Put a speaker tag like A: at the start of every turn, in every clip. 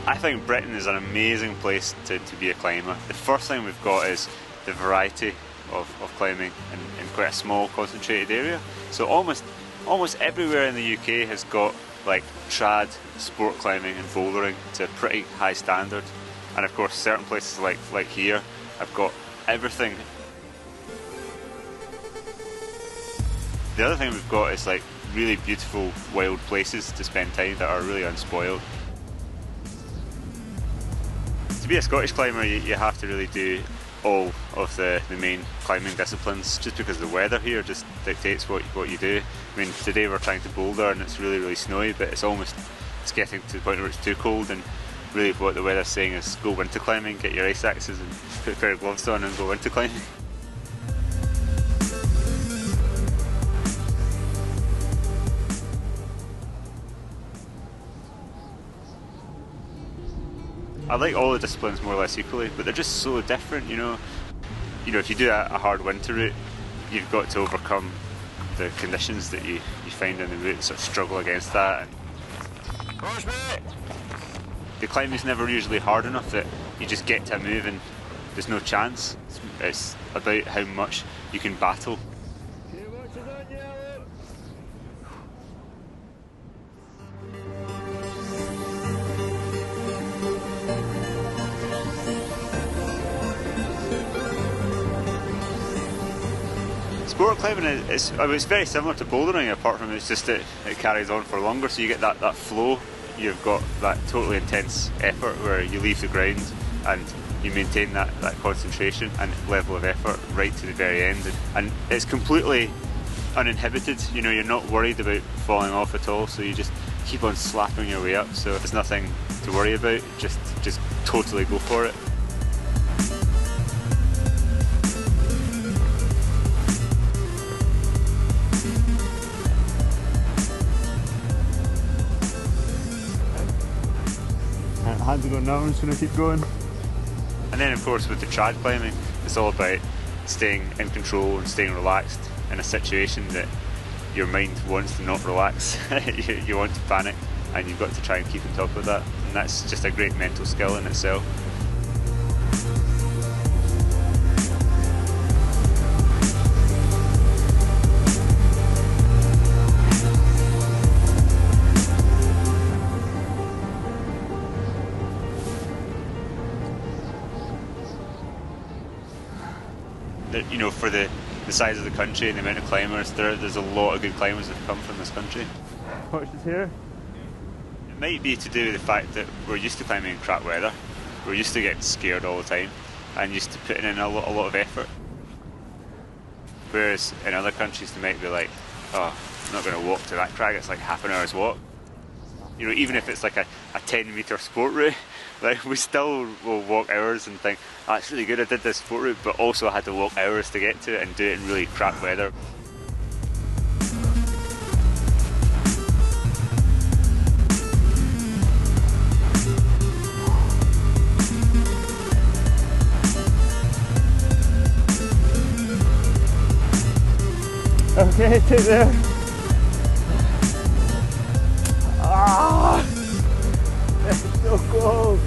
A: I think Britain is an amazing place to be a climber. The first thing we've got is the variety of climbing in quite a small concentrated area. So almost everywhere in the UK has got like trad, sport climbing and bouldering to a pretty high standard. And of course certain places like here have got everything. The other thing we've got is like really beautiful wild places to spend time that are really unspoiled. To be a Scottish climber you have to really do all of the main climbing disciplines, just because the weather here just dictates what you do. I mean, today we're trying to boulder and it's really snowy, but it's getting to the point where it's too cold, and really what the weather's saying is go winter climbing, get your ice axes and put a pair of gloves on and go winter climbing. I like all the disciplines more or less equally, but they're just so different, you know. If you do a hard winter route, you've got to overcome the conditions that you find in the route and sort of struggle against that. The climbing's never usually hard enough that you just get to a move and there's no chance. It's about how much you can battle. Sport climbing is very similar to bouldering, apart from it's just that it carries on for longer, so you get that flow. You've got that totally intense effort where you leave the ground and you maintain that concentration and level of effort right to the very end, and it's completely uninhibited. You're not worried about falling off at all, so you just keep on slapping your way up, so there's nothing to worry about, just totally go for it. Hands are going now, I'm just going to keep going. And then of course with the trad climbing, it's all about staying in control and staying relaxed in a situation that your mind wants to not relax. you want to panic, and you've got to try and keep on top of that, and that's just a great mental skill in itself. For the size of the country and the amount of climbers, there's a lot of good climbers that have come from this country. Watch this here. It might be to do with the fact that we're used to climbing in crap weather. We're used to getting scared all the time and used to putting in a lot of effort. Whereas in other countries they might be like, oh, I'm not going to walk to that crag, it's like half an hour's walk. Even if it's like a 10-metre sport route, like we still will walk hours and think, oh, it's really good I did this sport route, but also I had to walk hours to get to it and do it in really crap weather. Okay, take there. Ah, it's so cold.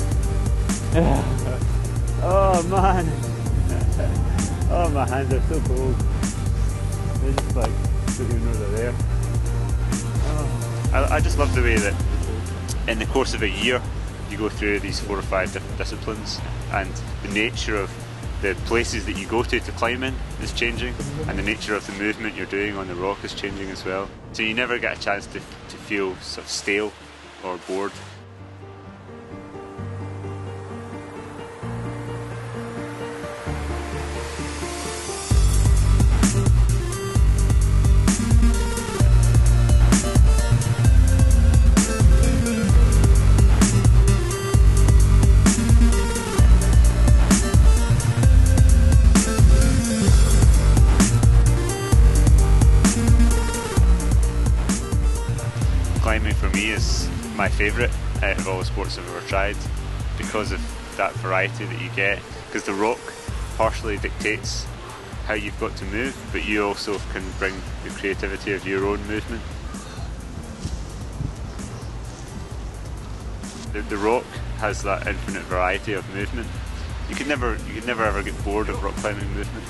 A: Oh man. Oh, my hands are so cold. They just like don't even know they're there. Oh. I just love the way that in the course of a year you go through these 4 or 5 different disciplines, and the nature of the places that you go to climb in is changing, and the nature of the movement you're doing on the rock is changing as well. So you never get a chance to feel sort of stale or bored. Climbing for me is my favourite out of all the sports I've ever tried, because of that variety that you get, because the rock partially dictates how you've got to move, but you also can bring the creativity of your own movement. the rock has that infinite variety of movement. You could never ever get bored of rock climbing movement.